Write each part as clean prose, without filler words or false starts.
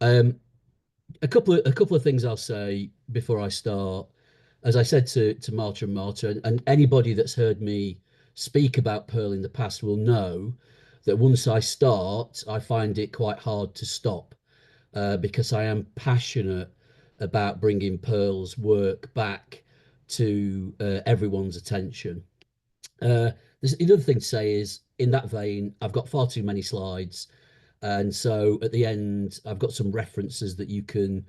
Um, a couple of things I'll say before I start. As I said to Marta and Marta, and anybody that's heard me speak about Pearl in the past will know that once I start, I find it quite hard to stop because I am passionate about bringing Pearl's work back to everyone's attention. There's another thing to say is in that vein, I've got far too many slides. And so at the end, I've got some references that you can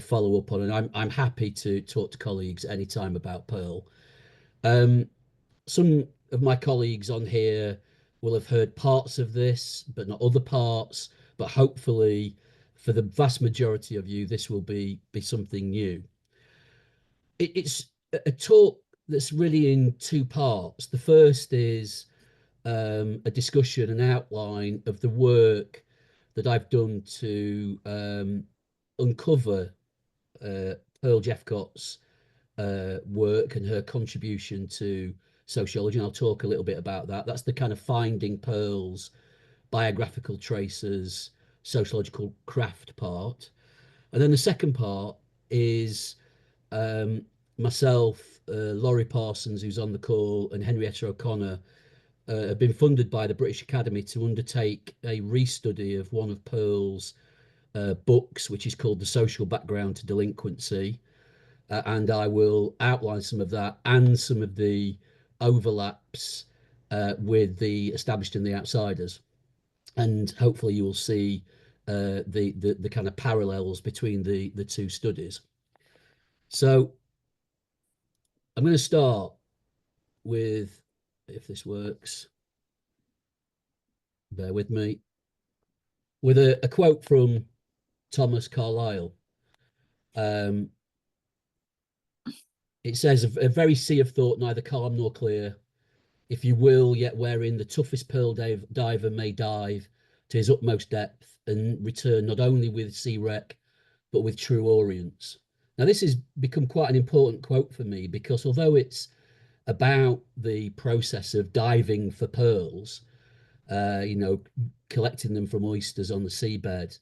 follow up on. And I'm happy to talk to colleagues anytime about Pearl. Um, some of my colleagues on here will have heard parts of this, but not other parts. But hopefully, for the vast majority of you, this will be something new. It's a talk that's really in two parts. The first is a discussion, an outline of the work that I've done to uncover Pearl Jeffcott's work and her contribution to sociology. And I'll talk a little bit about that. That's the kind of finding Pearl's biographical traces, sociological craft part. And then the second part is um, myself, Laurie Parsons, who's on the call, and Henrietta O'Connor have been funded by the British Academy to undertake a restudy of one of Pearl's books, which is called The Social Background to Delinquency. And I will outline some of that and some of the overlaps with the established and the outsiders. And hopefully you will see the kind of parallels between the two studies. So I'm going to start with, if this works, bear with me, with a quote from Thomas Carlyle. Um, it says, a very sea of thought, neither calm nor clear, if you will, yet wherein the toughest pearl diver may dive to his utmost depth and return not only with sea wreck, but with true orients. Now, this has become quite an important quote for me because although it's about the process of diving for pearls, collecting them from oysters on the seabed,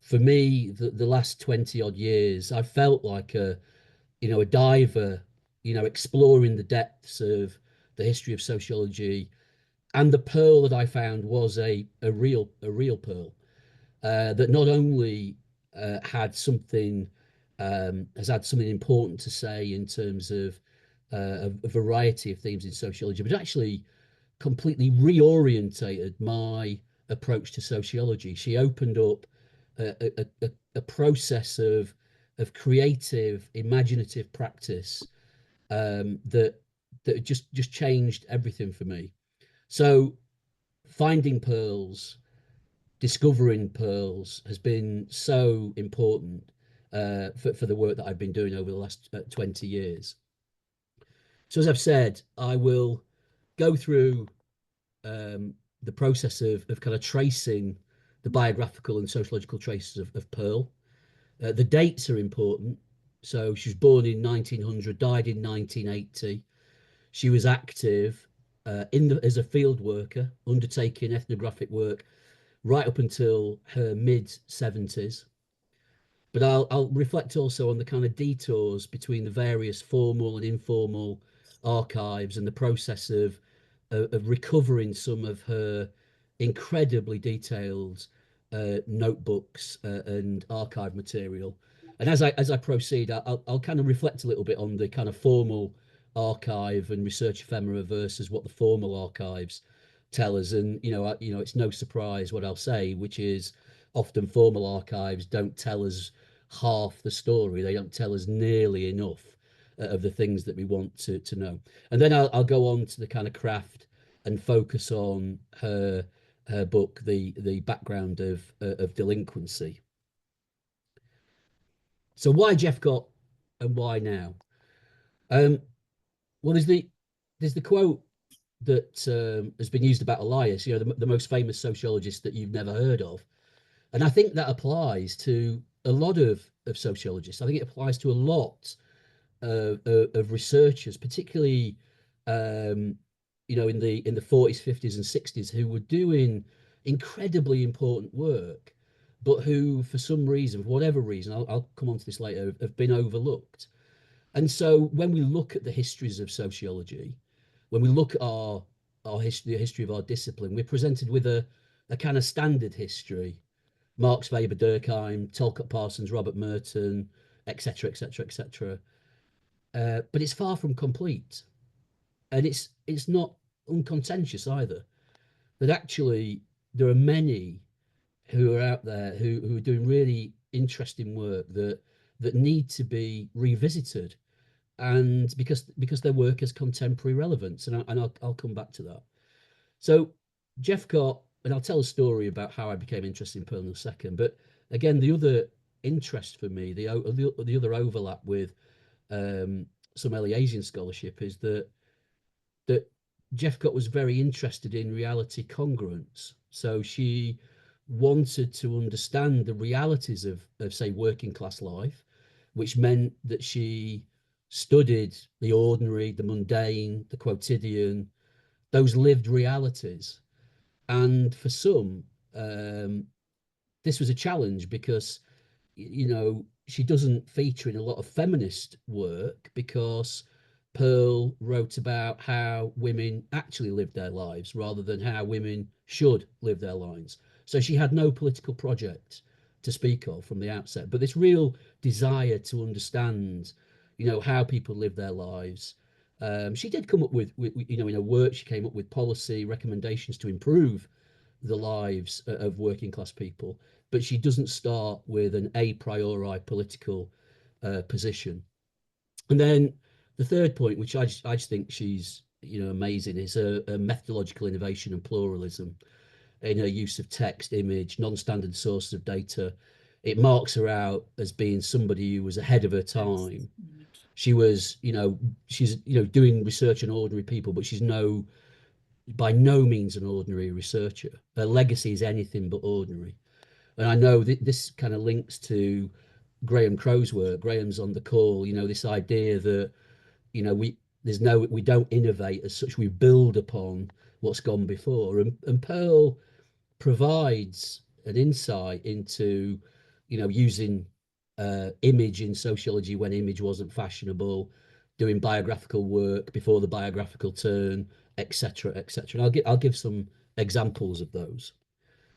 for me, the last 20 odd years, I've felt like a diver, exploring the depths of the history of sociology. And the pearl that I found was a real pearl that not only had something has had something important to say in terms of a variety of themes in sociology, but actually completely reorientated my approach to sociology. She opened up a process of creative, imaginative practice that just changed everything for me. So finding pearls, discovering pearls has been so important for the work that I've been doing over the last 20 years. So as I've said, I will go through the process of kind of tracing the biographical and sociological traces of Pearl. The dates are important. So she was born in 1900, died in 1980. She was active as a field worker, undertaking ethnographic work right up until her mid 70s. But I'll reflect also on the kind of detours between the various formal and informal archives and the process of recovering some of her incredibly detailed notebooks and archive material. And as I proceed, I'll kind of reflect a little bit on the kind of formal archive and research ephemera versus what the formal archives tell us. And it's no surprise what I'll say, which is often formal archives don't tell us half the story. They don't tell us nearly enough of the things that we want to know. And then I'll go on to the kind of craft and focus on her book, the background of delinquency. So why Jeffcott and why now? Um, well, there's the quote that has been used about Elias, the most famous sociologist that you've never heard of, and I think that applies to a lot of sociologists. I think it applies to a lot of researchers, particularly in the 40s, 50s, and 60s, who were doing incredibly important work, but who, for some reason, for whatever reason, I'll come on to this later, have been overlooked. And so when we look at the histories of sociology, when we look at our history, the history of our discipline, we're presented with a kind of standard history. Marx, Weber, Durkheim, Talcott Parsons, Robert Merton, etc., etc., etc. But it's far from complete, and it's not uncontentious either. That actually there are many who are out there who are doing really interesting work that need to be revisited, and because their work has contemporary relevance, and I'll come back to that. So Jeff got, and I'll tell a story about how I became interested in Pearl in a second. But again, the other interest for me, the other overlap with some early Asian scholarship is that Jeffcott was very interested in reality congruence. So she wanted to understand the realities of say, working class life, which meant that she studied the ordinary, the mundane, the quotidian, those lived realities. And for some, this was a challenge because, she doesn't feature in a lot of feminist work because Pearl wrote about how women actually lived their lives rather than how women should live their lives. So she had no political project to speak of from the outset, but this real desire to understand, how people live their lives. She did come up with, in her work, she came up with policy recommendations to improve the lives of working class people, but she doesn't start with an a priori political position. And then the third point, which I just think she's amazing, is a methodological innovation and pluralism in her use of text, image, non-standard sources of data. It marks her out as being somebody who was ahead of her time. She was, she's doing research on ordinary people, but she's by no means an ordinary researcher. Her legacy is anything but ordinary. And I know this kind of links to Graham Crow's work. Graham's on the call. This idea that we don't innovate as such. We build upon what's gone before. And Pearl provides an insight into using image in sociology when image wasn't fashionable, doing biographical work before the biographical turn, etc., etc. And I'll give some examples of those.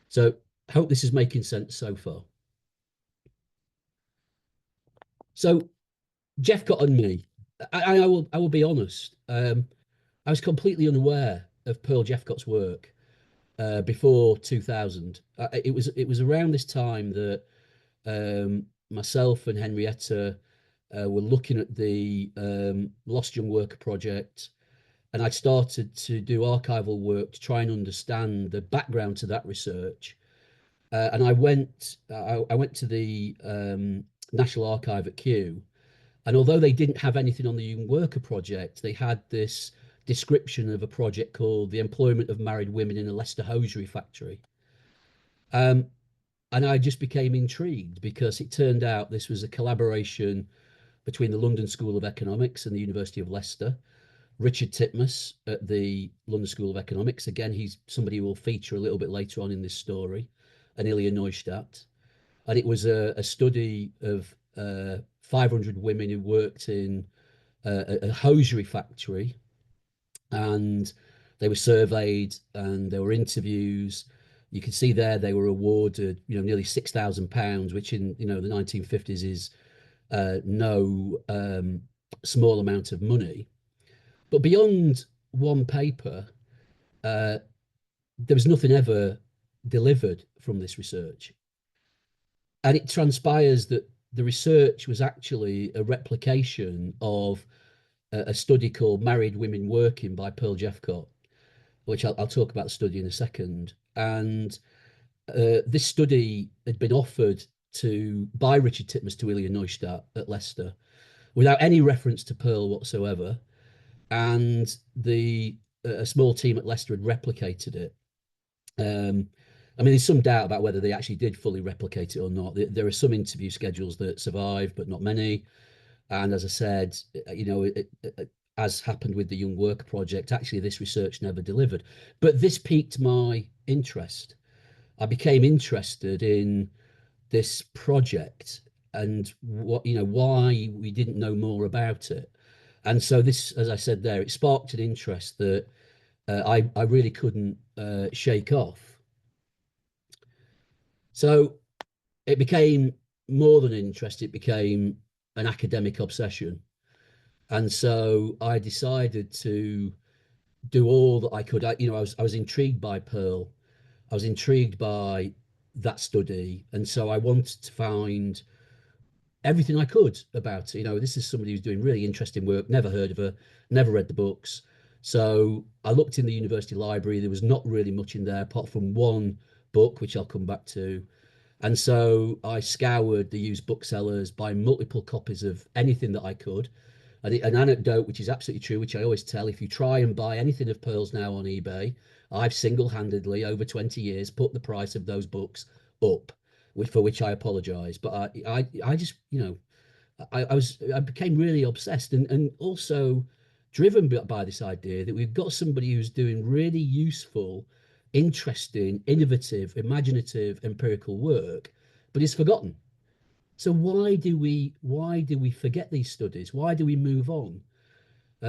So hope this is making sense so far. So Jeff got on me. I will be honest. I was completely unaware of Pearl Jeffcott's work before 2000. It was around this time that myself and Henrietta were looking at the Lost Young Worker project, and I started to do archival work to try and understand the background to that research. And I went to the National Archive at Kew, and although they didn't have anything on the Young Worker project, they had this description of a project called the employment of married women in a Leicester hosiery factory. Um, and I just became intrigued because it turned out this was a collaboration between the London School of Economics and the University of Leicester. Richard Titmuss at the London School of Economics. Again, he's somebody who will feature a little bit later on in this story, and Ilya Neustadt. And it was a study of 500 women who worked in a hosiery factory, and they were surveyed and there were interviews. You can see there they were awarded, nearly £6,000, which in the 1950s is no small amount of money. But beyond one paper, there was nothing ever delivered from this research. And it transpires that the research was actually a replication of a study called Married Women Working by Pearl Jeffcott, which I'll talk about the study in a second. And this study had been offered by Richard Titmuss to Ilya Neustadt at Leicester without any reference to Pearl whatsoever. And a small team at Leicester had replicated it. There's some doubt about whether they actually did fully replicate it or not. There are some interview schedules that survive, but not many. And as I said, as happened with the Young Worker project, actually this research never delivered. But this piqued my interest. I became interested in this project and what, why we didn't know more about it. And so this, as I said there, it sparked an interest that I really couldn't shake off. So it became more than an interest, it became an academic obsession. And so I decided to do all that I could. I was intrigued by Pearl. I was intrigued by that study, and so I wanted to find everything I could about it. This is somebody who's doing really interesting work. Never heard of her, never read the books. So I looked in the university library. There was not really much in there apart from one book, which I'll come back to. And so I scoured the used booksellers, buy multiple copies of anything that I could. And an anecdote, which is absolutely true, which I always tell: if you try and buy anything of Pearl's now on eBay, I've single-handedly over 20 years put the price of those books up, for which I apologize. But I just, I became really obsessed, and also driven by this idea that we've got somebody who's doing really useful, interesting, innovative, imaginative, empirical work, but is forgotten. So why do we forget these studies? Why do we move on?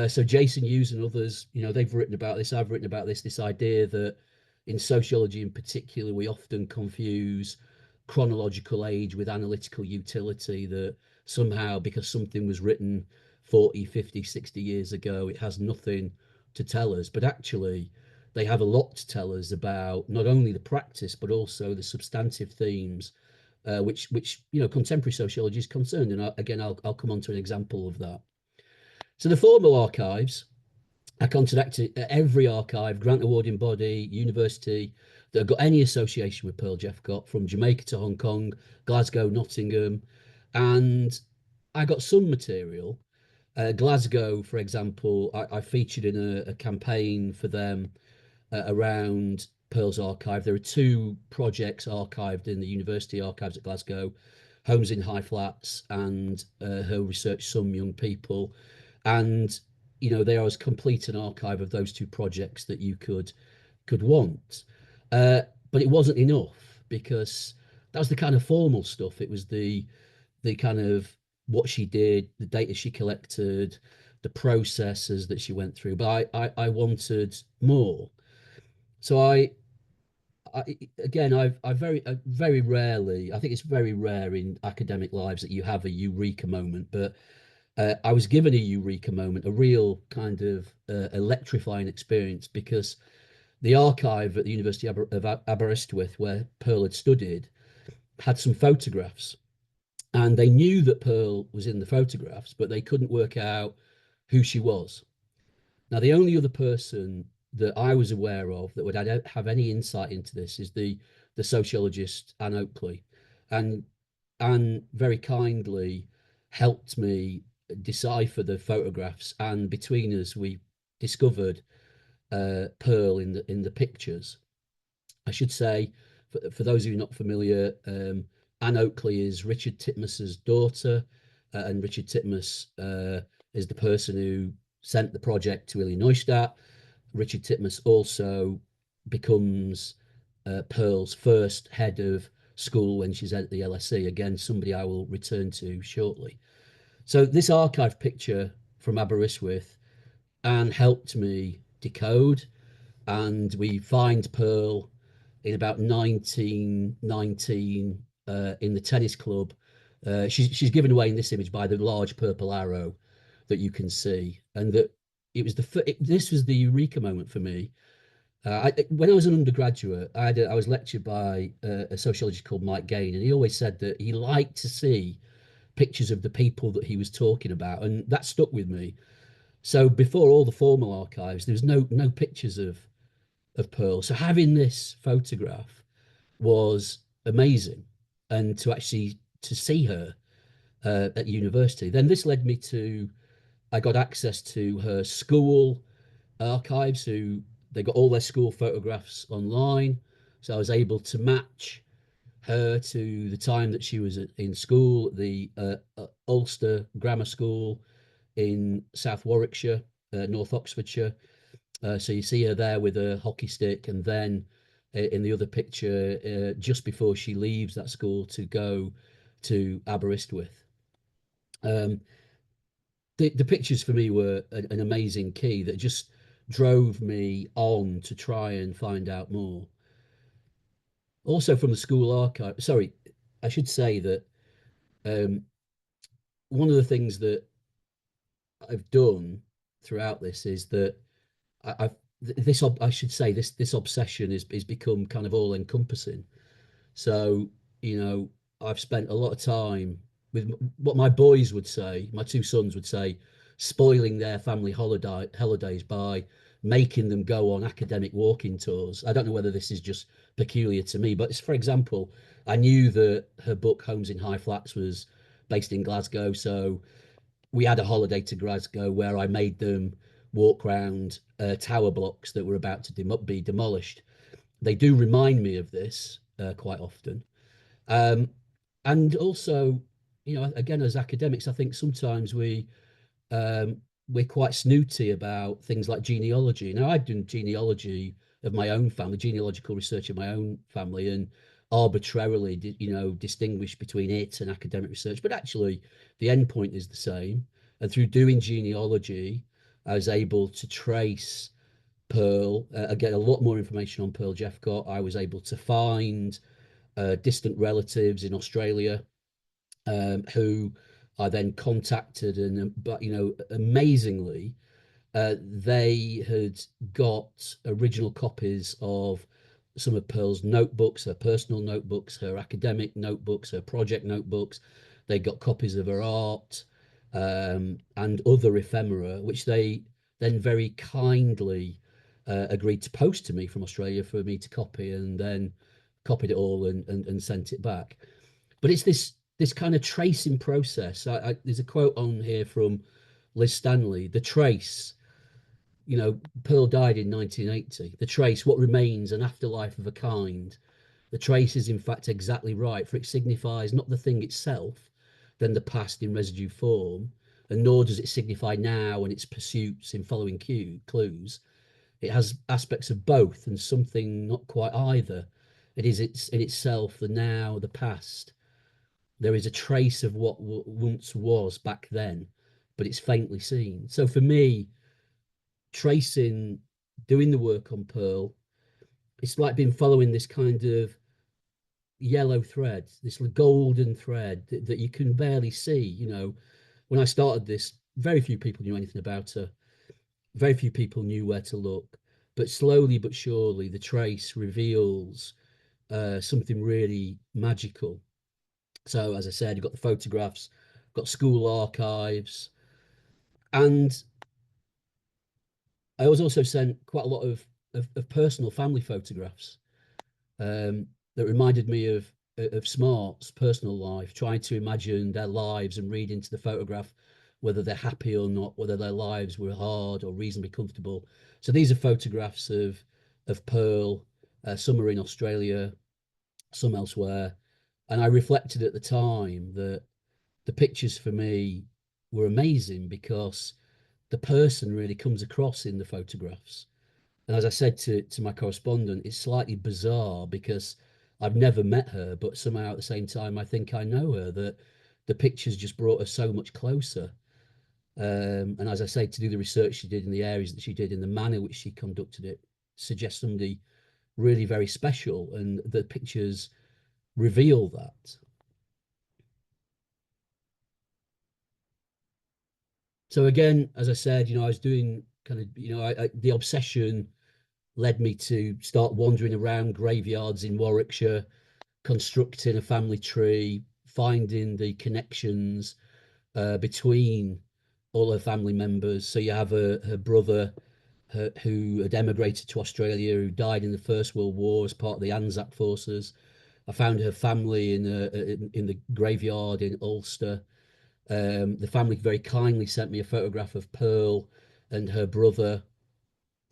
So Jason Hughes and others, they've written about this. I've written about this idea that in sociology in particular, we often confuse chronological age with analytical utility, that somehow because something was written 40, 50, 60 years ago, it has nothing to tell us. But actually, they have a lot to tell us about not only the practice, but also the substantive themes, which contemporary sociology is concerned. And again, I'll come on to an example of that. So the formal archives, I contacted every archive, grant awarding body, university that have got any association with Pearl Jeffcott, from Jamaica to Hong Kong, Glasgow, Nottingham, and I got some material. Glasgow, for example, I featured in a campaign for them around Pearl's archive. There are two projects archived in the university archives at Glasgow: Homes in High Flats and her research, Some Young People. And there was complete an archive of those two projects that you could want. Uh, but it wasn't enough, because that was the kind of formal stuff. It was the kind of what she did, the data she collected, the processes that she went through. But I wanted more. So again, I very rarely, I think it's very rare in academic lives that you have a eureka moment, but I was given a eureka moment, a real kind of electrifying experience, because the archive at the University of Aberystwyth, where Pearl had studied, had some photographs, and they knew that Pearl was in the photographs, but they couldn't work out who she was. Now, the only other person that I was aware of that would have any insight into this is the sociologist Anne Oakley, and Anne very kindly helped me decipher the photographs, and between us we discovered Pearl in the pictures. I should say, for those of you not familiar, Anne Oakley is Richard Titmus's daughter, and Richard Titmus is the person who sent the project to Ilya Neustadt. Richard Titmus also becomes Pearl's first head of school when she's at the LSE. Again, somebody I will return to shortly. So this archive picture from Aberystwyth, Anne helped me decode, and we find Pearl in about 1919 in the tennis club. She's given away in this image by the large purple arrow that you can see, and that it was this was the eureka moment for me. When I was an undergraduate, I was lectured by a sociologist called Mike Gain, and he always said that he liked to see pictures of the people that he was talking about, and that stuck with me. So before all the formal archives, there was no pictures of Pearl. So having this photograph was amazing, and to actually to see her at university. Then this led me to, I got access to her school archives, who they got all their school photographs online. So I was able to match her to the time that she was in school at the Ulster Grammar School in South Warwickshire, North Oxfordshire. So you see her there with a hockey stick, and then in the other picture just before she leaves that school to go to Aberystwyth. Um, the pictures for me were an amazing key that just drove me on to try and find out more. Also from the school archive, sorry, I should say that um, one of the things that I've done throughout this is that I've this I should say this obsession is become kind of all encompassing. So, you know, I've spent a lot of time with what my boys would say, my two sons would say, spoiling their family holidays by making them go on academic walking tours. I don't know whether this is just peculiar to me, but it's, for example, I knew that her book Homes in High Flats was based in Glasgow, so we had a holiday to Glasgow where I made them walk around tower blocks that were about to be demolished. They do remind me of this quite often. Um, and also, you know, again, as academics, I think sometimes um, we're quite snooty about things like genealogy. Now, I've done genealogy of my own family, genealogical research of my own family, and arbitrarily, you know, distinguish between it and academic research. But actually, the end point is the same. And through doing genealogy, I was able to trace Pearl, get a lot more information on Pearl Jeffcott. I was able to find distant relatives in Australia who I then contacted, and but you know, amazingly, they had got original copies of some of Pearl's notebooks, her personal notebooks, her academic notebooks, her project notebooks. They got copies of her art and other ephemera, which they then very kindly agreed to post to me from Australia for me to copy, and then copied it all and sent it back. But it's this kind of tracing process. There's a quote on here from Liz Stanley: "The trace, you know, Pearl died in 1980. The trace, what remains, an afterlife of a kind. The trace is in fact exactly right, for it signifies not the thing itself, then the past in residue form, and nor does it signify now and its pursuits in following clues. It has aspects of both and something not quite either. It is in itself the now, the past. There is a trace of what once was back then, but it's faintly seen." So for me, tracing, doing the work on Pearl, it's like been following this kind of yellow thread, this golden thread that you can barely see. You know, when I started this, very few people knew anything about her. Very few people knew where to look. But slowly but surely, the trace reveals something really magical. So, as I said, you've got the photographs, got school archives, and I was also sent quite a lot of personal family photographs that reminded me of Smart's personal life, trying to imagine their lives and read into the photograph whether they're happy or not, whether their lives were hard or reasonably comfortable. So these are photographs of Pearl. Some are in Australia, some elsewhere, and I reflected at the time that the pictures for me were amazing because the person really comes across in the photographs. And as I said to my correspondent, it's slightly bizarre because I've never met her, but somehow at the same time, I think I know her, that the pictures just brought her so much closer. And as I say, to do the research she did in the areas that she did, in the manner which she conducted it, suggests somebody really very special. And the pictures reveal that. So again, as I said, you know, I was doing kind of, you know, the obsession led me to start wandering around graveyards in Warwickshire, constructing a family tree, finding the connections between all her family members. So you have her brother who had emigrated to Australia, who died in the First World War as part of the Anzac forces. I found her family in the graveyard in Ulster. The family very kindly sent me a photograph of Pearl and her brother,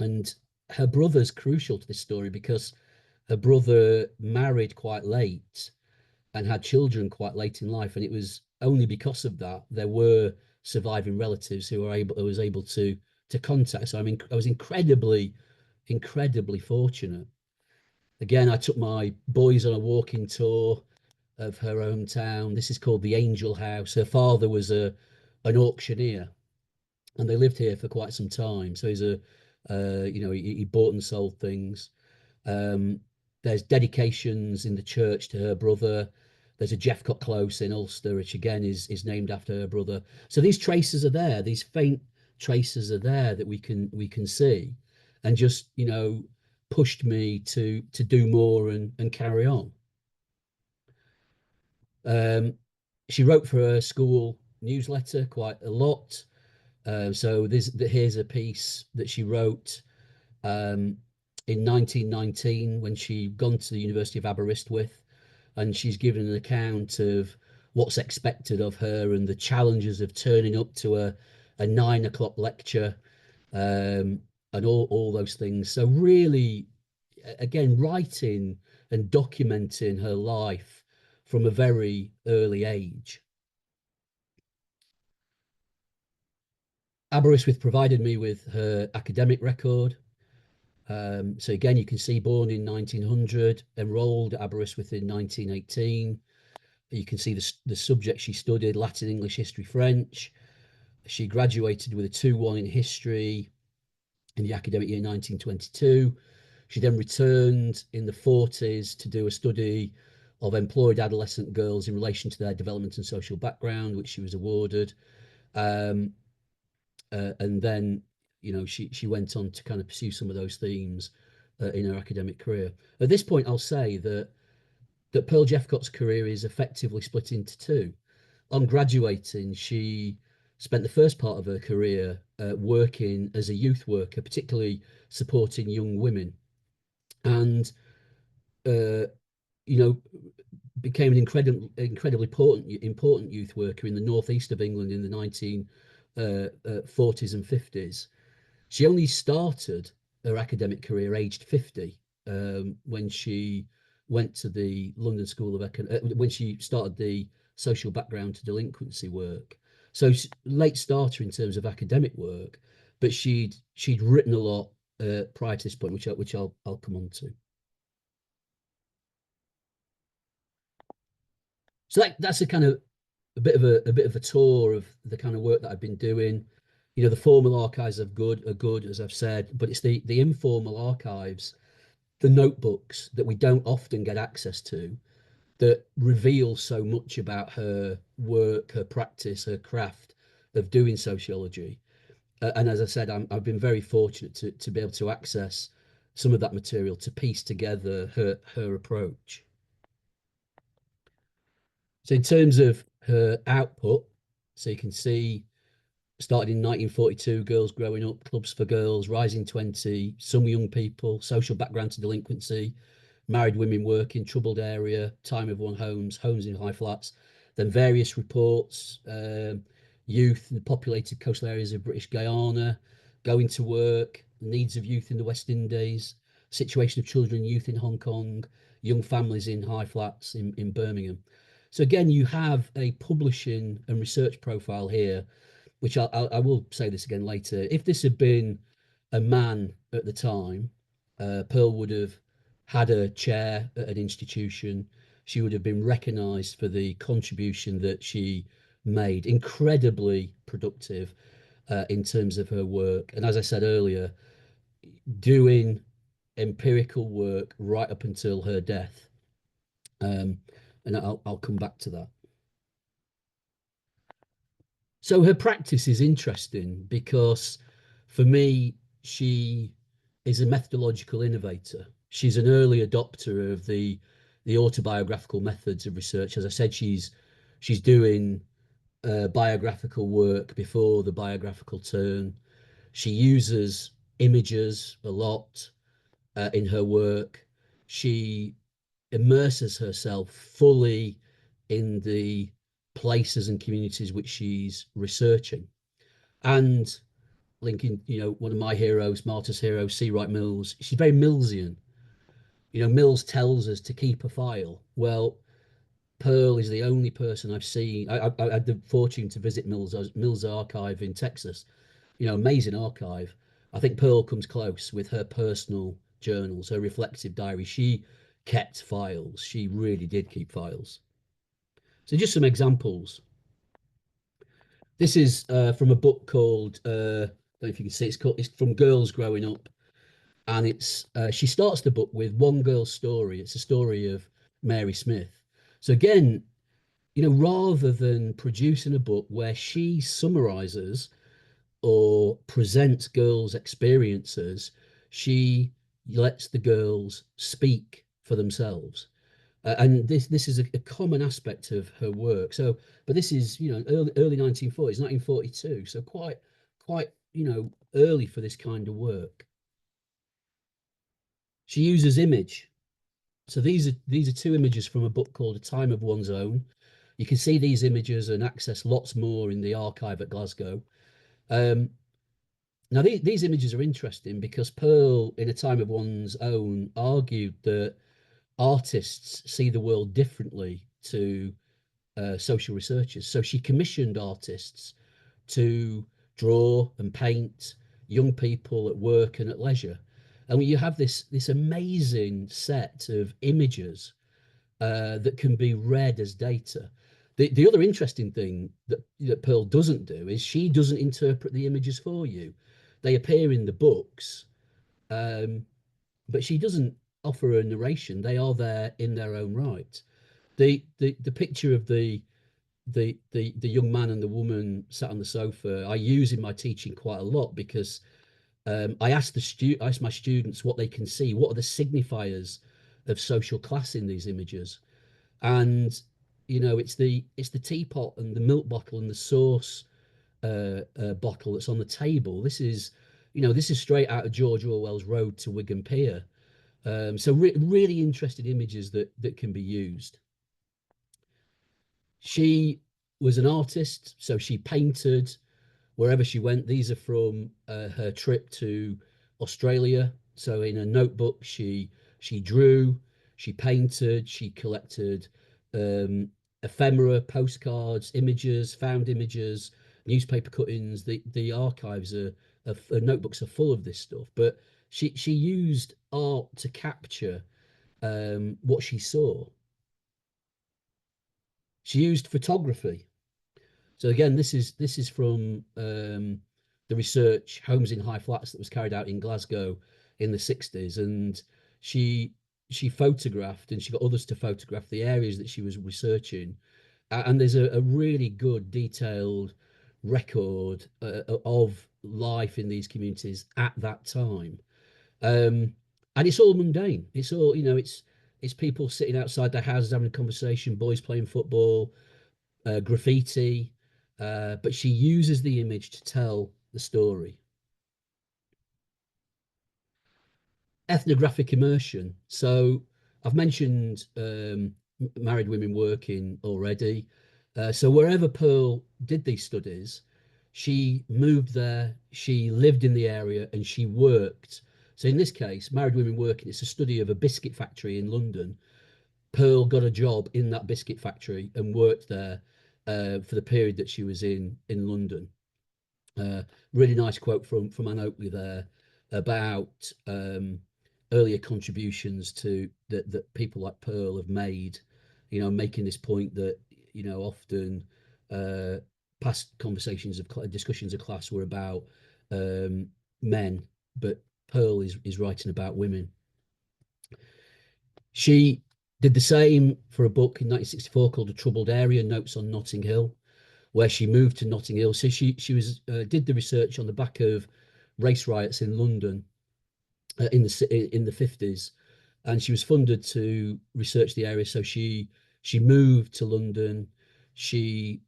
and her brother's crucial to this story because her brother married quite late and had children quite late in life, and it was only because of that there were surviving relatives who was able to contact. So I mean, I was incredibly fortunate. Again, I took my boys on a walking tour of her hometown. This is called the Angel House. Her father was a an auctioneer, and they lived here for quite some time. So he's a, he bought and sold things. Um, there's dedications in the church to her brother. There's a Jeffcott Close in Ulster, which again is named after her brother. So these traces are there. These faint traces are there that we can see, and just pushed me to do more and carry on. Um, she wrote for her school newsletter quite a lot. So here's a piece that she wrote um, in 1919 when she'd gone to the University of Aberystwyth, and she's given an account of what's expected of her and the challenges of turning up to a 9 o'clock lecture, um, and all those things. So really, again, writing and documenting her life from a very early age. Aberystwyth provided me with her academic record. So again, you can see born in 1900, enrolled at Aberystwyth in 1918. You can see the subject she studied: Latin, English, history, French. She graduated with a 2-1 in history in the academic year 1922. She then returned in the 40s to do a study of employed adolescent girls in relation to their development and social background, which she was awarded. Um, and then she went on to kind of pursue some of those themes in her academic career. At this point, I'll say that Pearl Jeffcott's career is effectively split into two. On graduating, she spent the first part of her career working as a youth worker, particularly supporting young women, and uh, you know became an incredibly important youth worker in the northeast of England in the 1940s and 50s. She only started her academic career aged 50, when she went to the London School of when she started the social background to delinquency work. So late starter in terms of academic work, but she'd written a lot prior to this point, which I'll come on to. So that's a kind of a bit of a tour of the kind of work that I've been doing. The formal archives are good, as I've said, but it's the informal archives, the notebooks that we don't often get access to, that reveal so much about her work, her practice, her craft of doing sociology. And as I said, I've been very fortunate to be able to access some of that material to piece together her approach. So in terms of her output, so you can see, started in 1942, Girls Growing Up, Clubs for Girls, Rising 20, Some Young People, Social Background to Delinquency, Married Women Working, Troubled Area, Time of One Homes, Homes in High Flats, then various reports, youth in the populated coastal areas of British Guyana, Going to Work, Needs of Youth in the West Indies, Situation of Children and Youth in Hong Kong, Young Families in High Flats in Birmingham. So again, you have a publishing and research profile here, which I will say this again later. If this had been a man at the time, Pearl would have had a chair at an institution. She would have been recognised for the contribution that she made, incredibly productive in terms of her work. And as I said earlier, doing empirical work right up until her death. Um, and I'll come back to that. So her practice is interesting because, for me, she is a methodological innovator. She's an early adopter of the autobiographical methods of research. As I said, she's doing biographical work before the biographical turn. She uses images a lot in her work. She immerses herself fully in the places and communities which she's researching. And linking, one of my heroes, Martyr's hero, C. Wright Mills, she's very Millsian. Mills tells us to keep a file. Well, Pearl is the only person I've seen. I had the fortune to visit Mills archive in Texas. Amazing archive. I think Pearl comes close with her personal journals, her reflective diary. She kept files. She really did keep files. So just some examples. This is from a book called I don't know if you can see, it's from Girls Growing Up, and it's she starts the book with one girl's story. It's a story of Mary Smith. So again, rather than producing a book where she summarizes or presents girls' experiences, she lets the girls speak for themselves. And this is a common aspect of her work. So, but this is early 1940s, 1942. So quite early for this kind of work. She uses image. So these are two images from a book called A Time of One's Own. You can see these images and access lots more in the archive at Glasgow. Um, Now, these images are interesting because Pearl, in A Time of One's Own, argued that artists see the world differently to social researchers. So she commissioned artists to draw and paint young people at work and at leisure. And you have this amazing set of images that can be read as data. The other interesting thing that Pearl doesn't do is she doesn't interpret the images for you. They appear in the books, um, but she doesn't offer a narration. They are there in their own right. The picture of the young man and the woman sat on the sofa I use in my teaching quite a lot because I ask my students what they can see, what are the signifiers of social class in these images, and it's the teapot and the milk bottle and the sauce bottle that's on the table. This is straight out of George Orwell's Road to Wigan Pier. So really interesting images that can be used. She was an artist, so she painted wherever she went. These are from her trip to Australia. So in a notebook, she drew, she painted, she collected um, ephemera, postcards, images, found images, newspaper cuttings. The archives notebooks are full of this stuff. But she used art to capture what she saw. She used photography. So again, this is from the research Homes in High Flats that was carried out in Glasgow in the 60s, and she she photographed and she got others to photograph the areas that she was researching, and there's a really good detailed record of life in these communities at that time, um, and it's all mundane. It's all it's people sitting outside their houses having a conversation, boys playing football, graffiti, but she uses the image to tell the story. Ethnographic immersion. So I've mentioned married women working already. So wherever Pearl did these studies, she moved there, she lived in the area, and she worked. So in this case, married women working, it's a study of a biscuit factory in London. Pearl got a job in that biscuit factory and worked there for the period that she was in London. Really nice quote from Anne Oakley there about earlier contributions to that people like Pearl have made. Making this point that often uh, past conversations of discussions of class were about men, but Pearl is writing about women. She did the same for a book in 1964 called A Troubled Area: Notes on Notting Hill, where she moved to Notting Hill. So she was did the research on the back of race riots in London in the 50s, and she was funded to research the area. So she moved to London. She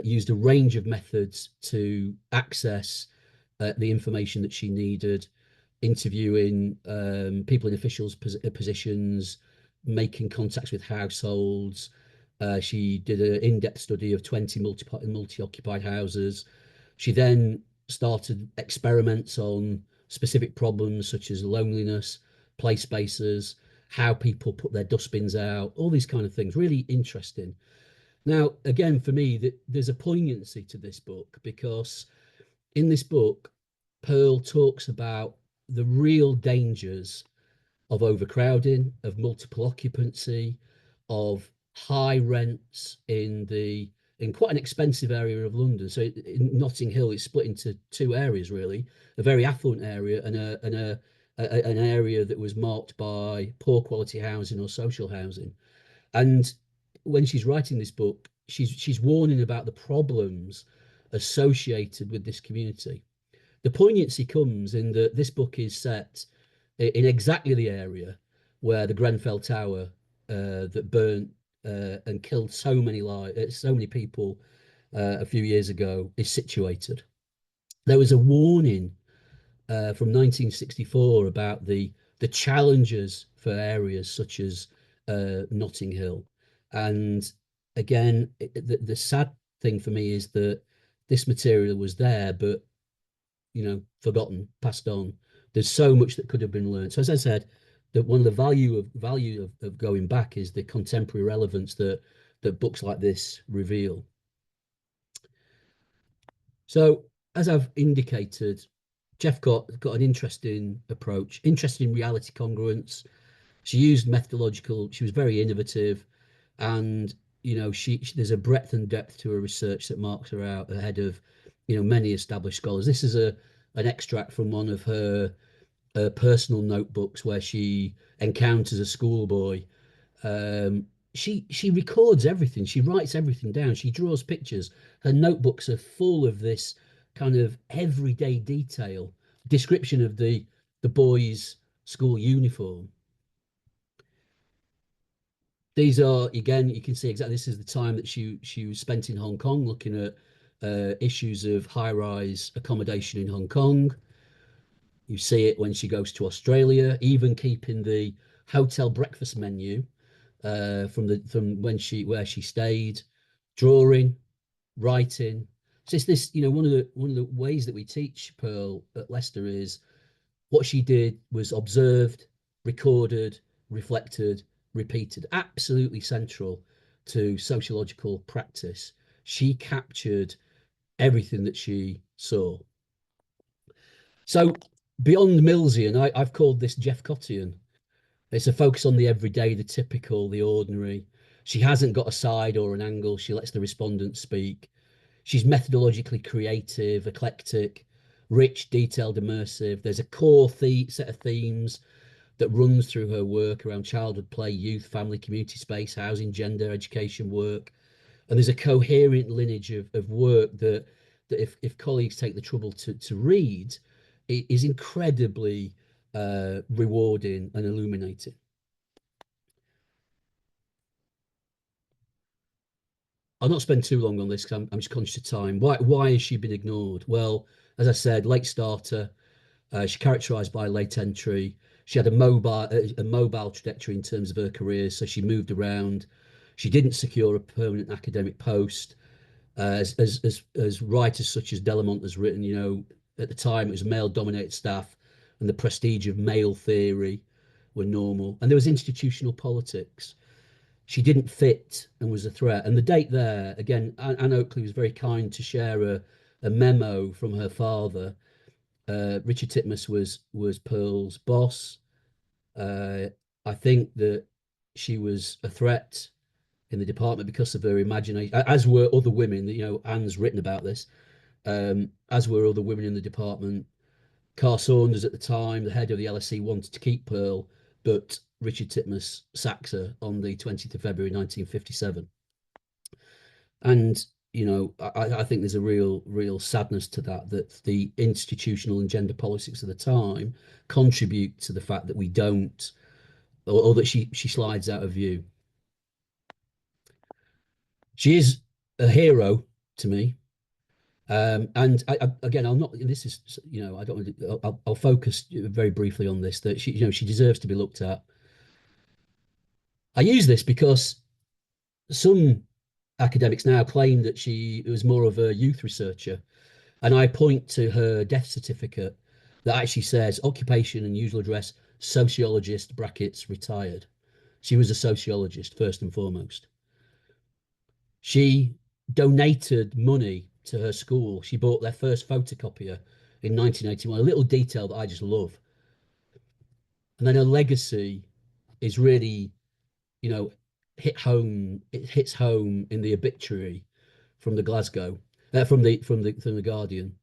used a range of methods to access the information that she needed, interviewing people in officials positions, making contacts with households. She did an in-depth study of 20 multi-occupied houses. She then started experiments on specific problems such as loneliness, play spaces, how people put their dustbins out, all these kind of things. Really interesting. Now, again, for me, there's a poignancy to this book because in this book, Pearl talks about the real dangers of overcrowding, of multiple occupancy, of high rents in quite an expensive area of London. So in Notting Hill, it's split into two areas really: a very affluent area and an area that was marked by poor quality housing or social housing. And when she's writing this book, she's warning about the problems associated with this community. The poignancy comes in that this book is set in exactly the area where the Grenfell Tower that burnt and killed so many people a few years ago is situated. There was a warning from 1964 about the challenges for areas such as Notting Hill. And again, the sad thing for me is that this material was there, but forgotten, passed on. There's so much that could have been learned. So as I said, that one of the value of going back is the contemporary relevance that books like this reveal. So as I've indicated, Jeff got an interesting approach, interesting reality congruence. She used methodological. She was very innovative, and there's a breadth and depth to her research that marks her out ahead of many established scholars. This is an extract from one of her personal notebooks where she encounters a schoolboy. She records everything. She writes everything down. She draws pictures. Her notebooks are full of this kind of everyday detail description of the boy's school uniform. These are, again, you can see exactly this is the time that she was spent in Hong Kong looking at issues of high-rise accommodation in Hong Kong. You see it when she goes to Australia, even keeping the hotel breakfast menu from where she stayed, drawing, writing. So it's this, one of the ways that we teach Pearl at Leicester is what she did was observed, recorded, reflected, repeated. Absolutely central to sociological practice. She captured everything that she saw. So beyond Millsian, I've called this Jeff Cottian. It's a focus on the everyday, the typical, the ordinary. She hasn't got a side or an angle. She lets the respondent speak. She's methodologically creative, eclectic, rich, detailed, immersive. There's a core set of themes that runs through her work around childhood play, youth, family, community space, housing, gender, education, work. And there's a coherent lineage of work that if colleagues take the trouble to read, it is incredibly rewarding and illuminating. I'll not spend too long on this because I'm just conscious of time. Why has she been ignored? Well, as I said, late starter. She characterised by late entry. She had a mobile trajectory in terms of her career, so she moved around. She didn't secure a permanent academic post. As writers such as Delamont has written, at the time it was male-dominated staff, and the prestige of male theory were normal, and there was institutional politics. She didn't fit and was a threat. And the date there, again, Anne Oakley was very kind to share a memo from her father. Richard Titmuss was Pearl's boss. Uh, I think that she was a threat in the department because of her imagination, as were other women. Anne's written about this, as were other women in the department. Carr Saunders at the time, the head of the LSE, wanted to keep Pearl, but Richard Titmuss sacks her on the 20th of February 1957. And I think there's a real sadness to that the institutional and gender politics of the time contribute to the fact that we don't, or that she slides out of view. She is a hero to me. And again, I'll not. This is, I don't. I'll focus very briefly on this. That she deserves to be looked at. I use this because some academics now claim that she was more of a youth researcher, and I point to her death certificate that actually says occupation and usual address sociologist brackets retired. She was a sociologist first and foremost. She donated money to her school. She bought their first photocopier in 1981. A little detail that I just love. And then her legacy is really, you know, hit home. It hits home in the obituary from the Glasgow, from the Guardian.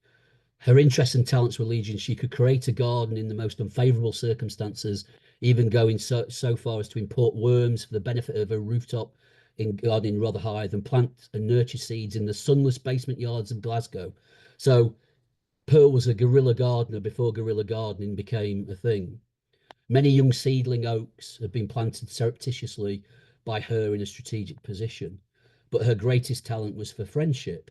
Her interests and talents were legion. She could create a garden in the most unfavourable circumstances, even going so far as to import worms for the benefit of a rooftop in garden in Rotherhithe and plant and nurture seeds in the sunless basement yards of Glasgow. So Pearl was a guerrilla gardener before guerrilla gardening became a thing. Many young seedling oaks have been planted surreptitiously by her in a strategic position, but her greatest talent was for friendship.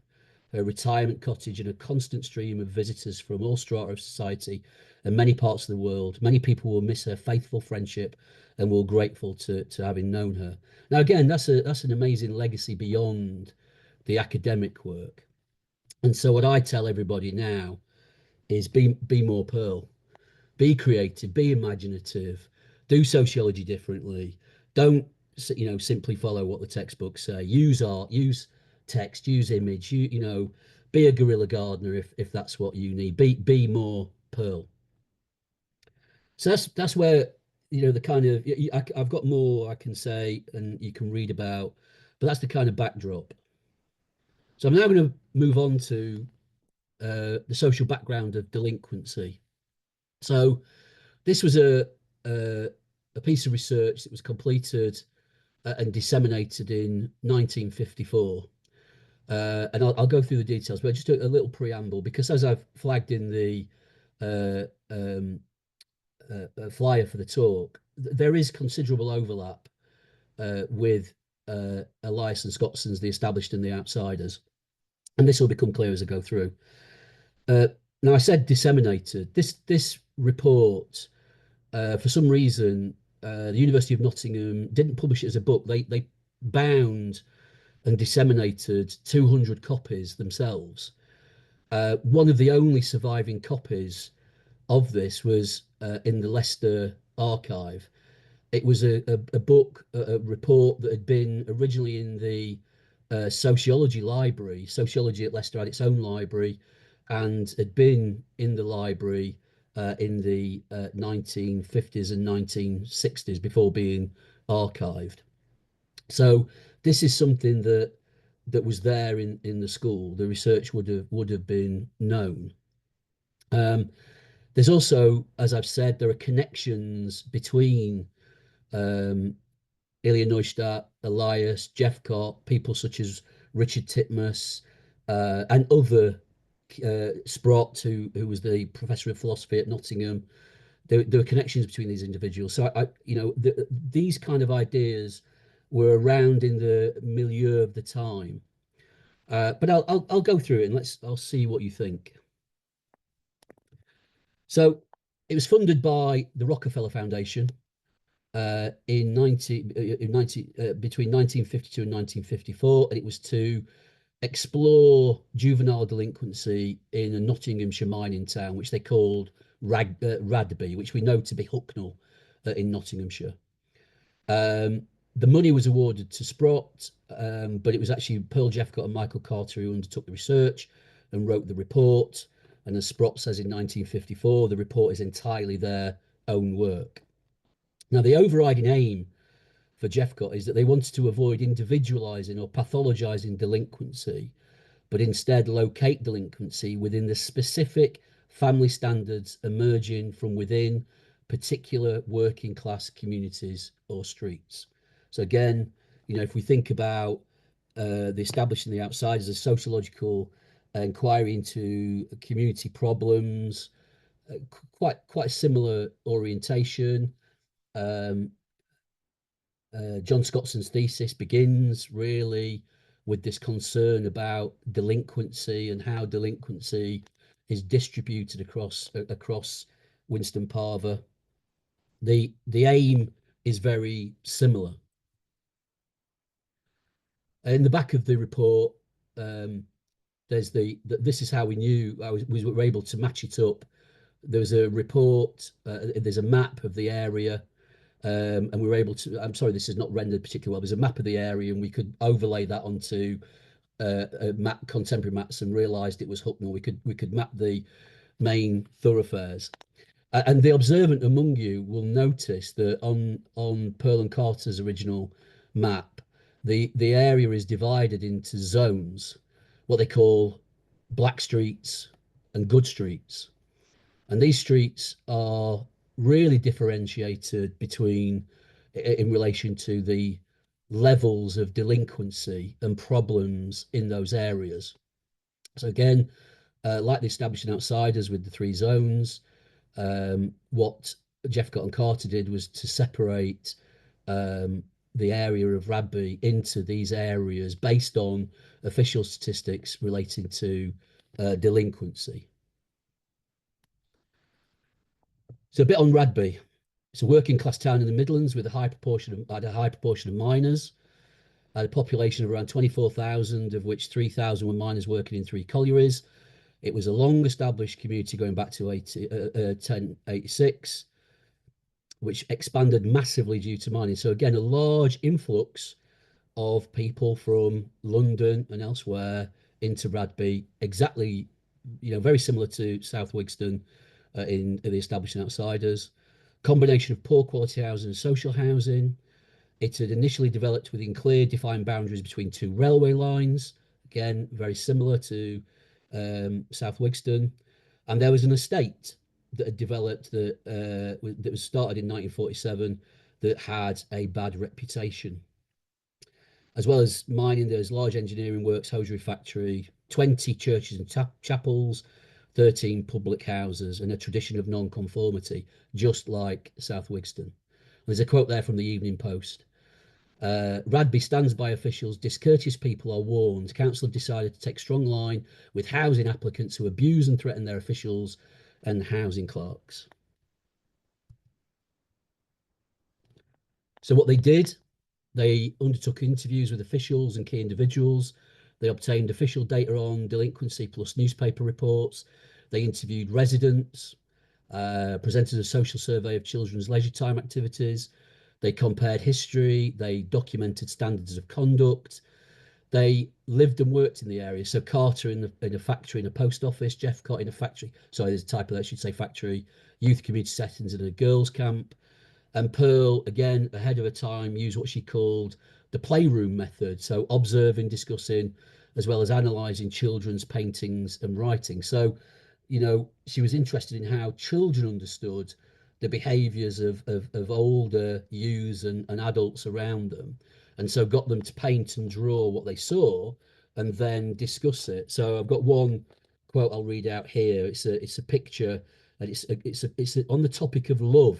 Her retirement cottage and a constant stream of visitors from all strata of society and many parts of the world. Many people will miss her faithful friendship and will grateful to having known her. Now, again, that's an amazing legacy beyond the academic work. And so, what I tell everybody now is be more Pearl, be creative, be imaginative, do sociology differently. Don't simply follow what the textbooks say. Use art, use text, use image. Be a guerrilla gardener if that's what you need. Be more Pearl. So that's where the kind of I've got more I can say and you can read about, but that's the kind of backdrop. So I'm now going to move on to the social background of delinquency. So this was a, a piece of research that was completed and disseminated in 1954. And I'll go through the details, but just a little preamble because as I've flagged in the uh, um, flyer for the talk, there is considerable overlap with Elias and Scotson's The Established and the Outsiders. And this will become clear as I go through. Uh, Now, I said disseminated. This report for some reason, the University of Nottingham didn't publish it as a book. They bound and disseminated 200 copies themselves. One of the only surviving copies of this was in the Leicester archive. It was a book, a report that had been originally in the sociology library. Sociology at Leicester had its own library and had been in the library in the 1950s and 1960s before being archived. So this is something that was there in the school. The research would have been known. Um, there's also, as I've said, there are connections between um, Ilya Neustadt, Elias, Jeffcott, people such as Richard Titmuss, and other Sprott, who was the professor of philosophy at Nottingham. There were connections between these individuals. So these kind of ideas were around in the milieu of the time. But I'll go through it and I'll see what you think. So it was funded by the Rockefeller Foundation between 1952 and 1954, and it was to explore juvenile delinquency in a Nottinghamshire mining town, which they called Radby, which we know to be Hucknall in Nottinghamshire. Um, the money was awarded to Sprott, but it was actually Pearl Jeffcott and Michael Carter who undertook the research and wrote the report. And as Sprott says in 1954, the report is entirely their own work. Now, the overriding aim for Jeffcott is that they wanted to avoid individualizing or pathologizing delinquency, but instead locate delinquency within the specific family standards emerging from within particular working class communities or streets. So again, if we think about the establishing the outsiders, a sociological inquiry into community problems, quite similar orientation. Um, John Scotson's thesis begins really with this concern about delinquency and how delinquency is distributed across Winston Parva. The aim is very similar. In the back of the report, there's this is how we knew we were able to match it up. There was a report, there's a map of the area. And we were able to, I'm sorry, this is not rendered particularly well. There's a map of the area and we could overlay that onto contemporary maps and realized it was Hucknall. We could map the main thoroughfares. And the observant among you will notice that on Pearl and Carter's original map, the area is divided into zones, what they call black streets and good streets. And these streets are really differentiated between in relation to the levels of delinquency and problems in those areas. So again, like the establishing outsiders with the three zones, what Jeffcott and Carter did was to separate um, the area of Radby into these areas based on official statistics relating to delinquency. So a bit on Radby. It's a working class town in the Midlands with had a high proportion of miners, had a population of around 24,000, of which 3,000 were miners working in three collieries. It was a long established community going back to 1086, which expanded massively due to mining. So again, a large influx of people from London and elsewhere into Radby, exactly, very similar to South Wigston in the establishing outsiders. Combination of poor quality housing and social housing. It had initially developed within clear, defined boundaries between two railway lines, again, very similar to South Wigston. And there was an estate that had developed that was started in 1947 that had a bad reputation. As well as mining, there's large engineering works, hosiery factory, 20 churches and chapels, 13 public houses, and a tradition of non-conformity, just like South Wigston. There's a quote there from the Evening Post. Radby stands by officials. Discourteous people are warned. Council have decided to take strong line with housing applicants who abuse and threaten their officials and housing clerks. So what they did, they undertook interviews with officials and key individuals. They obtained official data on delinquency plus newspaper reports. They interviewed residents, presented a social survey of children's leisure time activities. They compared history. They documented standards of conduct. They lived and worked in the area. So Carter in a factory, in a post office, Jeffcott in a factory. Sorry, there's a typo there, I should say factory, youth community settings in a girls' camp. And Pearl, again, ahead of her time, used what she called the playroom method. So observing, discussing, as well as analysing children's paintings and writing. So, she was interested in how children understood the behaviours of older youths and adults around them. And so got them to paint and draw what they saw and then discuss it. So I've got one quote I'll read out here. It's a picture and it's on the topic of love.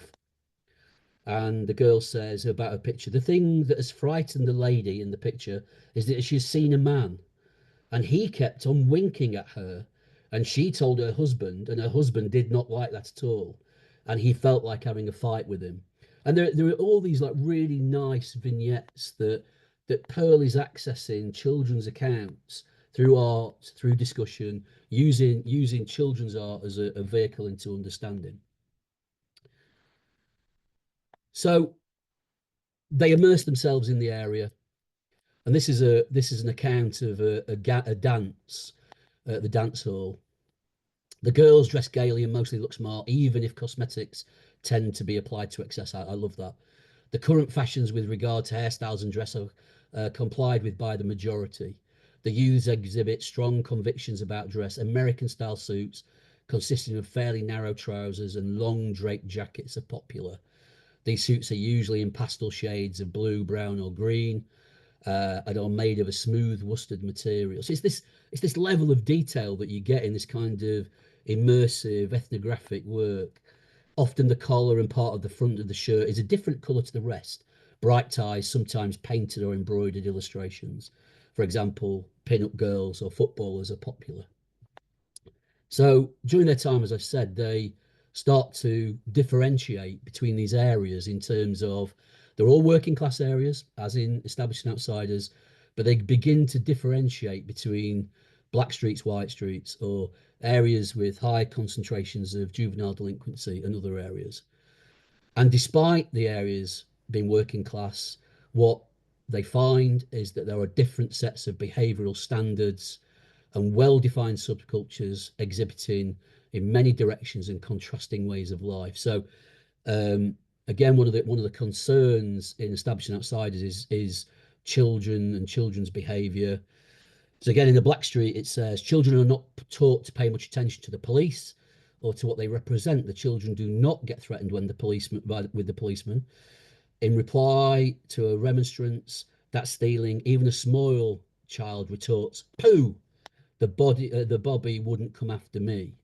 And the girl says about a picture, the thing that has frightened the lady in the picture is that she's seen a man and he kept on winking at her. And she told her husband, and her husband did not like that at all. And he felt like having a fight with him. And there are all these like really nice vignettes that Pearl is accessing children's accounts through art, through discussion, using children's art as a vehicle into understanding. So they immerse themselves in the area, and this is an account of a dance at the dance hall. The girls dress gaily and mostly look smart, even if cosmetics tend to be applied to excess. I love that. The current fashions with regard to hairstyles and dress are complied with by the majority. The youths exhibit strong convictions about dress. American style suits consisting of fairly narrow trousers and long draped jackets are popular. These suits are usually in pastel shades of blue, brown, or green, and are made of a smooth worsted material. So it's this level of detail that you get in this kind of immersive ethnographic work. Often the collar and part of the front of the shirt is a different colour to the rest. Bright ties, sometimes painted or embroidered illustrations. For example, pin-up girls or footballers are popular. So during their time, as I've said, they start to differentiate between these areas in terms of they're all working class areas, as in establishing outsiders, but they begin to differentiate between black streets, white streets, or areas with high concentrations of juvenile delinquency and other areas. And despite the areas being working class, what they find is that there are different sets of behavioural standards and well-defined subcultures exhibiting in many directions and contrasting ways of life. So um, again, one of the concerns in establishing outsiders is children and children's behaviour. So again, in the Blackstreet, it says children are not taught to pay much attention to the police or to what they represent. The children do not get threatened when the policeman with the policeman. In reply to a remonstrance, that's stealing. Even a small child retorts, "Pooh! The Bobby wouldn't come after me."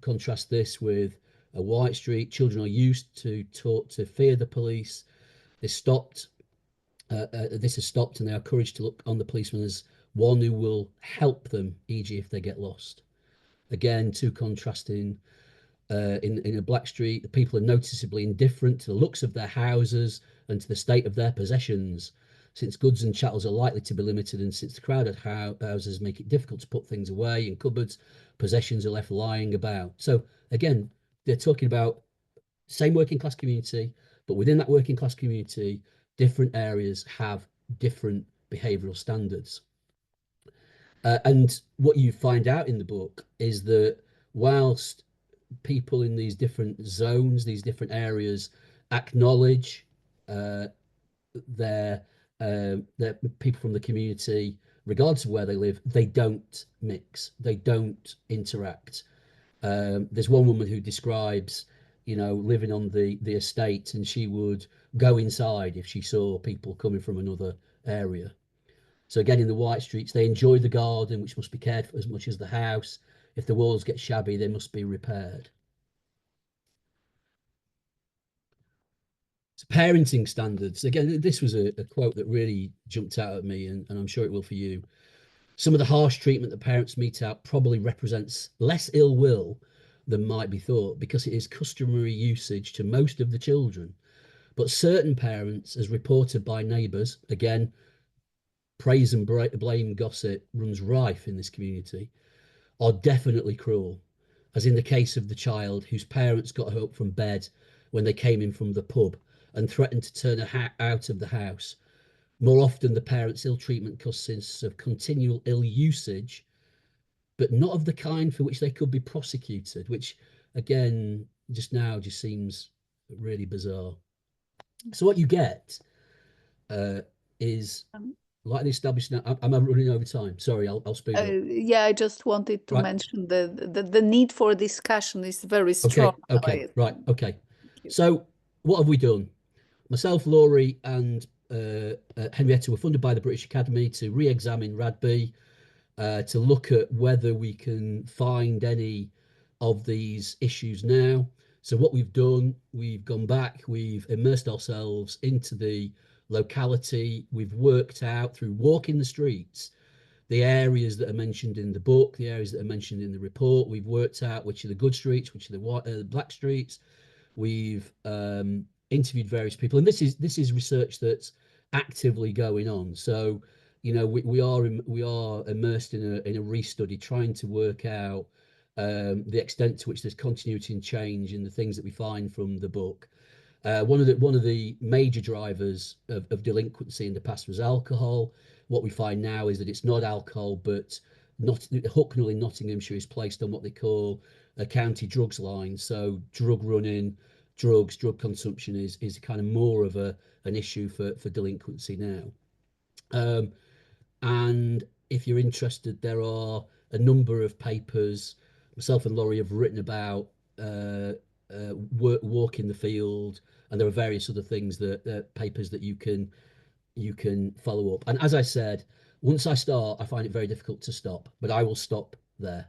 Contrast this with a White Street. Children are used to taught to fear the police. They stopped. This has stopped, and they are encouraged to look on the policeman as one who will help them, e.g., if they get lost. Again, two contrasting. In a Black Street, the people are noticeably indifferent to the looks of their houses and to the state of their possessions, since goods and chattels are likely to be limited, and since the crowded houses make it difficult to put things away in cupboards, possessions are left lying about. So again, they're talking about same working class community, but within that working class community, different areas have different behavioural standards. And what you find out in the book is that whilst people in these different zones, these different areas, acknowledge uh, their people from the community, regardless of where they live, they don't mix, they don't interact. There's one woman who describes, living on the estate, and she would go inside if she saw people coming from another area. So again, in the White Streets, they enjoy the garden, which must be cared for as much as the house. If the walls get shabby, they must be repaired. So parenting standards. Again, this was a quote that really jumped out at me, and I'm sure it will for you. Some of the harsh treatment that parents mete out probably represents less ill will than might be thought, because it is customary usage to most of the children. But certain parents, as reported by neighbours, again, praise and blame gossip runs rife in this community, are definitely cruel, as in the case of the child whose parents got her up from bed when they came in from the pub and threatened to turn her out of the house. More often, the parents' ill treatment consists of continual ill usage, but not of the kind for which they could be prosecuted, which again, just now, just seems really bizarre. So, what you get uh, is Um, like the established. Now, I'm running over time. Sorry, I'll speed up. yeah, I just wanted to Right. mention the need for discussion is very strong. Okay. Okay. Right. Okay. So, what have we done? Myself, Laurie, and Henrietta were funded by the British Academy to re-examine RADB, to look at whether we can find any of these issues now. So what we've done, we've gone back, we've immersed ourselves into the locality, we've worked out through walking the streets the areas that are mentioned in the book, the areas that are mentioned in the report. We've worked out which are the good streets, which are the black streets. We've interviewed various people, and this is research that's actively going on. So, we are immersed in a restudy, trying to work out the extent to which there's continuity and change in the things that we find from the book. One of the major drivers of delinquency in the past was alcohol. What we find now is that it's not alcohol, but not Hucknall in Nottinghamshire is placed on what they call a county drugs line. So drug running, drug consumption is kind of more of an issue for delinquency now. Um, and if you're interested, there are a number of papers myself and Laurie have written about walk in the field, and there are various other things that papers that you can follow up. And as I said, once I start, I find it very difficult to stop, but I will stop there.